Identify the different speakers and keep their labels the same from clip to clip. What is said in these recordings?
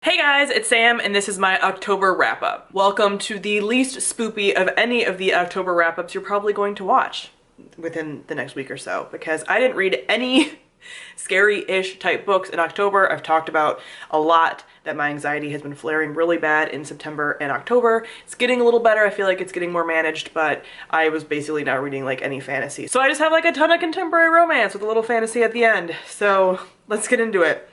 Speaker 1: Hey guys, it's Sam and this is my October wrap-up. Welcome to the least spoopy of any of the October wrap-ups you're probably going to watch within the next week or so, because I didn't read any scary-ish type books in October. I've talked about a lot that my anxiety has been flaring really bad in September and October. It's getting a little better. I feel like it's getting more managed, but I was basically not reading like any fantasy. So I just have like a ton of contemporary romance with a little fantasy at the end. So let's get into it.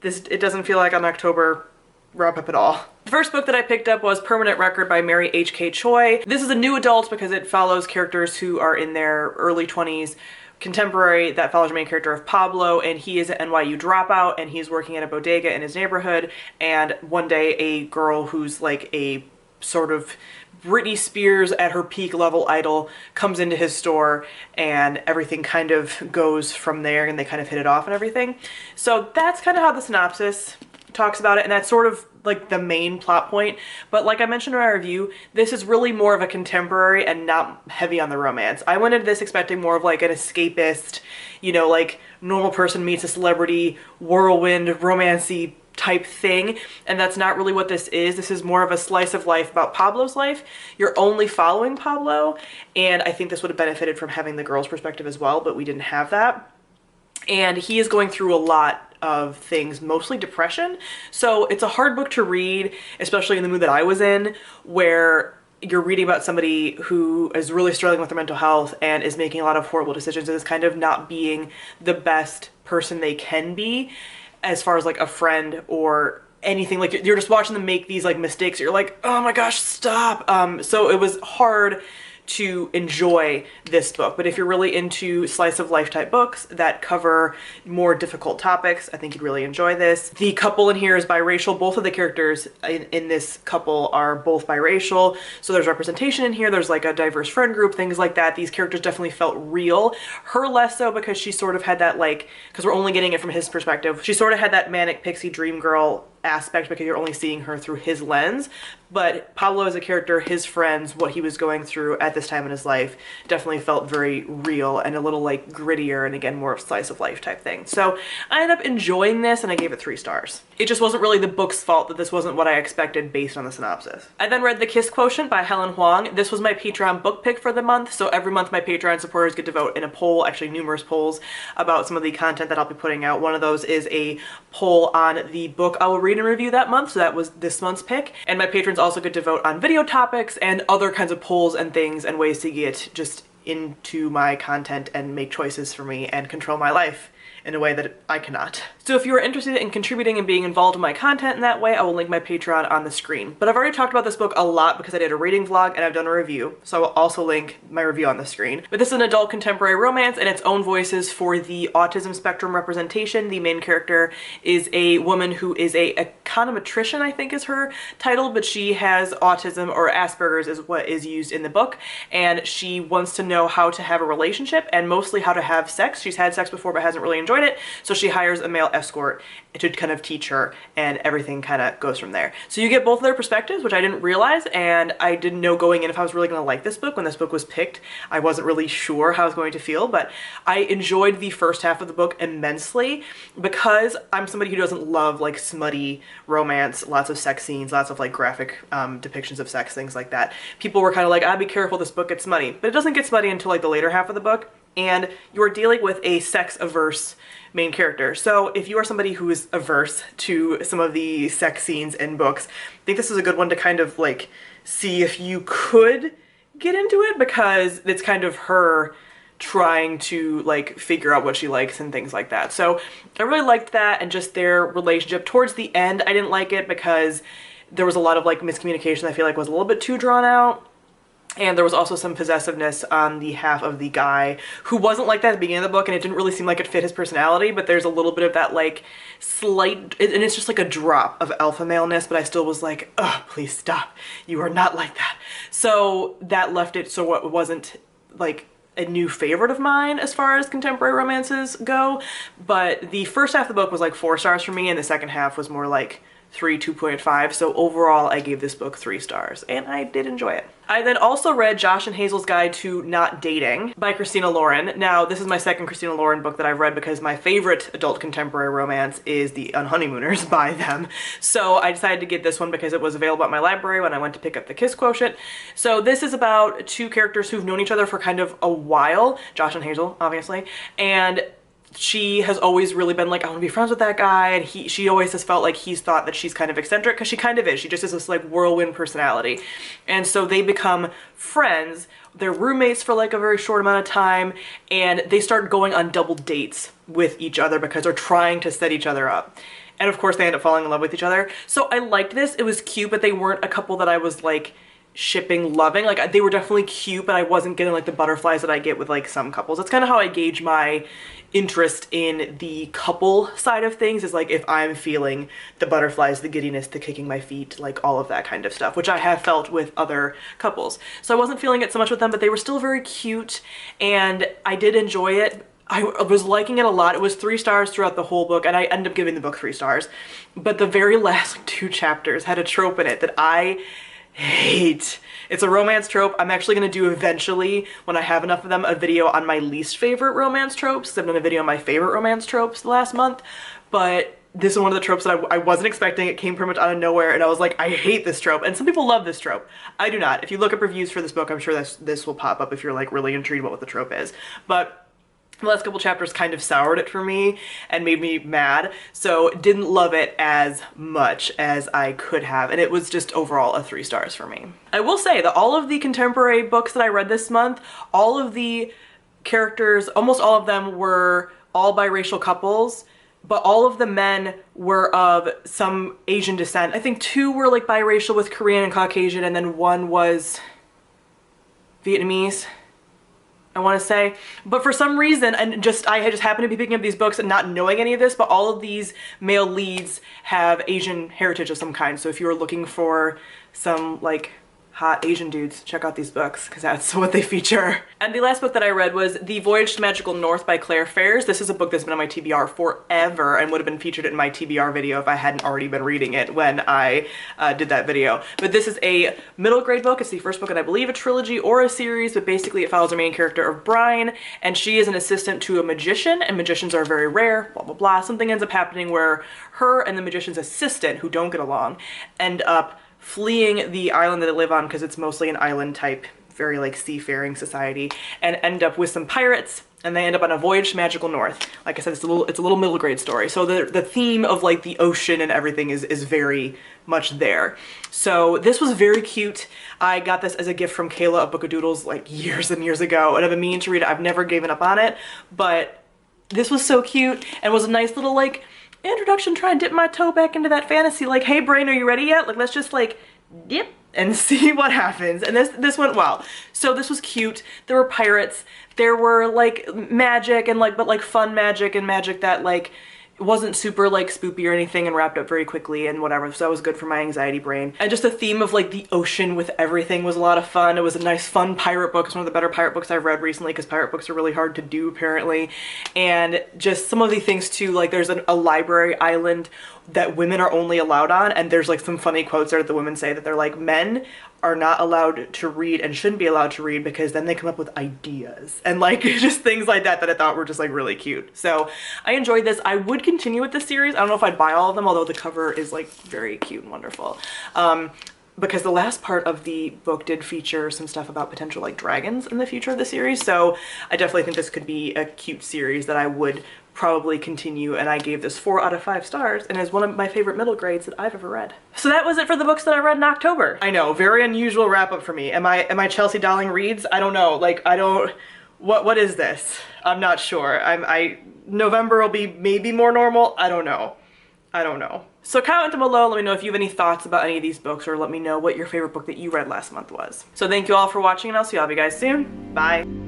Speaker 1: It doesn't feel like an October wrap-up at all. The first book that I picked up was Permanent Record by Mary H.K. Choi. This is a new adult because it follows characters who are in their early 20s. Contemporary that follows the main character of Pablo, and he is an NYU dropout and he's working at a bodega in his neighborhood, and one day a girl who's like a sort of Britney Spears at her peak level idol comes into his store and everything kind of goes from there and they kind of hit it off and everything. So that's kind of how the synopsis talks about it, and that's sort of like the main plot point. But like I mentioned in my review, this is really more of a contemporary and not heavy on the romance. I went into this expecting more of like an escapist, you know, like normal person meets a celebrity, whirlwind, romancy type thing, and that's not really what this is. This is more of a slice of life about Pablo's life. You're only following Pablo, and I think this would have benefited from having the girl's perspective as well, but we didn't have that. And he is going through a lot of things, mostly depression. So it's a hard book to read, especially in the mood that I was in, where you're reading about somebody who is really struggling with their mental health and is making a lot of horrible decisions and is kind of not being the best person they can be as far as like a friend or anything. Like you're just watching them make these like mistakes. You're like, oh my gosh, stop. So it was hard to enjoy this book, but if you're really into slice of life type books that cover more difficult topics, I think you'd really enjoy this. The couple in here is biracial. Both of the characters in this couple are both biracial, so there's representation in here. There's like a diverse friend group, things like that. These characters definitely felt real. Her less so, because she sort of had that, like, because we're only getting it from his perspective, she sort of had that manic pixie dream girl aspect because you're only seeing her through his lens. But Pablo as a character, his friends, what he was going through at this time in his life definitely felt very real and a little like grittier, and again more of slice of life type thing. So I ended up enjoying this and I gave it 3 stars. It just wasn't really the book's fault that this wasn't what I expected based on the synopsis. I then read The Kiss Quotient by Helen Huang. This was my Patreon book pick for the month, so every month my Patreon supporters get to vote in a poll, actually numerous polls, about some of the content that I'll be putting out. One of those is a poll on the book I will read and review that month, so that was this month's pick. And my patrons also get to vote on video topics and other kinds of polls and things and ways to get just into my content and make choices for me and control my life in a way that I cannot. So if you are interested in contributing and being involved in my content in that way, I will link my Patreon on the screen. But I've already talked about this book a lot because I did a reading vlog and I've done a review, so I will also link my review on the screen. But this is an adult contemporary romance and its own voices for the autism spectrum representation. The main character is a woman who is a econometrician, I think is her title, but she has autism, or Asperger's is what is used in the book, and she wants to know how to have a relationship and mostly how to have sex. She's had sex before but hasn't really enjoyed it, so she hires a male escort to kind of teach her, and everything kind of goes from there. So you get both of their perspectives, which I didn't realize, and I didn't know going in if I was really going to like this book. When this book was picked, I wasn't really sure how I was going to feel, but I enjoyed the first half of the book immensely because I'm somebody who doesn't love like smutty romance, lots of sex scenes, lots of like graphic depictions of sex, things like that. People were kind of like, ah, be careful, this book gets smutty. But it doesn't get smutty until like the later half of the book, and you're dealing with a sex-averse main character. So if you are somebody who is averse to some of the sex scenes in books, I think this is a good one to kind of like see if you could get into it, because it's kind of her trying to like figure out what she likes and things like that. So I really liked that, and just their relationship. Towards the end, I didn't like it because there was a lot of like miscommunication I feel like was a little bit too drawn out. And there was also some possessiveness on the half of the guy who wasn't like that at the beginning of the book, and it didn't really seem like it fit his personality, but there's a little bit of that like slight, and it's just like a drop of alpha maleness, but I still was like, oh, please stop. You are not like that. So that left it so it wasn't like a new favorite of mine as far as contemporary romances go. But the first half of the book was like 4 stars for me, and the second half was more like 3 2.5. So overall I gave this book 3 stars and I did enjoy it. I then also read Josh and Hazel's Guide to Not Dating by Christina Lauren. Now, this is my second Christina Lauren book that I've read because my favorite adult contemporary romance is The Unhoneymooners by them. So I decided to get this one because it was available at my library when I went to pick up the Kiss Quotient. So this is about two characters who've known each other for kind of a while, Josh and Hazel, obviously, and she has always really been like, I want to be friends with that guy, and she always has felt like he's thought that she's kind of eccentric, because she kind of is. She just has this like whirlwind personality. And so they become friends. They're roommates for like a very short amount of time, and they start going on double dates with each other because they're trying to set each other up. And of course they end up falling in love with each other. So I liked this. It was cute, but they weren't a couple that I was like shipping, loving. Like they were definitely cute, but I wasn't getting like the butterflies that I get with like some couples. That's kind of how I gauge my interest in the couple side of things, is like if I'm feeling the butterflies, the giddiness, the kicking my feet, like all of that kind of stuff, which I have felt with other couples. So I wasn't feeling it so much with them, but they were still very cute and I did enjoy it. I was liking it a lot. It was 3 stars throughout the whole book, and I ended up giving the book 3 stars. But the very last 2 chapters had a trope in it that I hate. It's a romance trope. I'm actually going to do eventually, when I have enough of them, a video on my least favorite romance tropes. I've done a video on my favorite romance tropes the last month, but this is one of the tropes that I wasn't expecting. It came pretty much out of nowhere, and I was like, I hate this trope. And some people love this trope. I do not. If you look up reviews for this book, I'm sure this will pop up if you're like really intrigued about what the trope is. But the last couple chapters kind of soured it for me and made me mad, so didn't love it as much as I could have, and it was just overall a 3 stars for me. I will say that all of the contemporary books that I read this month, all of the characters, almost all of them were all biracial couples, but all of the men were of some Asian descent. I think 2 were like biracial with Korean and Caucasian, and then 1 was Vietnamese, I want to say. But for some reason, and I had just happened to be picking up these books and not knowing any of this, but all of these male leads have Asian heritage of some kind. So if you were looking for some like hot Asian dudes, check out these books because that's what they feature. And the last book that I read was The Voyage to Magical North by Claire Fairs. This is a book that's been on my TBR forever and would have been featured in my TBR video if I hadn't already been reading it when I did that video. But this is a middle grade book. It's the first book in, I believe, a trilogy or a series, but basically it follows the main character of Brine, and she is an assistant to a magician, and magicians are very rare, blah, blah, blah. Something ends up happening where her and the magician's assistant, who don't get along, end up fleeing the island that they live on, because it's mostly an island type, very like seafaring society, and end up with some pirates, and they end up on a voyage to Magical North. Like I said, it's a little middle grade story. So the theme of like the ocean and everything is very much there. So this was very cute. I got this as a gift from Kayla of Book of Doodles like years and years ago, and I've been meaning to read it. I've never given up on it, but this was so cute and was a nice little like introduction, try and dip my toe back into that fantasy, like, hey brain, are you ready yet? Like, let's just like dip and see what happens. And this went well. So this was cute. There were pirates, there were like magic and like, but like fun magic and magic that like wasn't super like spoopy or anything and wrapped up very quickly and whatever, so that was good for my anxiety brain. And just the theme of like the ocean with everything was a lot of fun. It was a nice fun pirate book. It's one of the better pirate books I've read recently, because pirate books are really hard to do apparently. And just some of the things too, like there's a library island that women are only allowed on, and there's like some funny quotes there that the women say that they're like, men are not allowed to read and shouldn't be allowed to read because then they come up with ideas, and like just things like that that I thought were just like really cute. So I enjoyed this. I would continue with this series. I don't know if I'd buy all of them, although the cover is like very cute and wonderful. Because the last part of the book did feature some stuff about potential like dragons in the future of the series, so I definitely think this could be a cute series that I would probably continue, and I gave this 4 out of 5 stars, and is one of my favorite middle grades that I've ever read. So that was it for the books that I read in October. I know, very unusual wrap up for me. Am I Chelsea Dowling reads? I don't know, like I don't, what is this? I'm not sure. November will be maybe more normal. I don't know. So comment down below, let me know if you have any thoughts about any of these books, or let me know what your favorite book that you read last month was. So thank you all for watching, and I'll see all of you guys soon. Bye.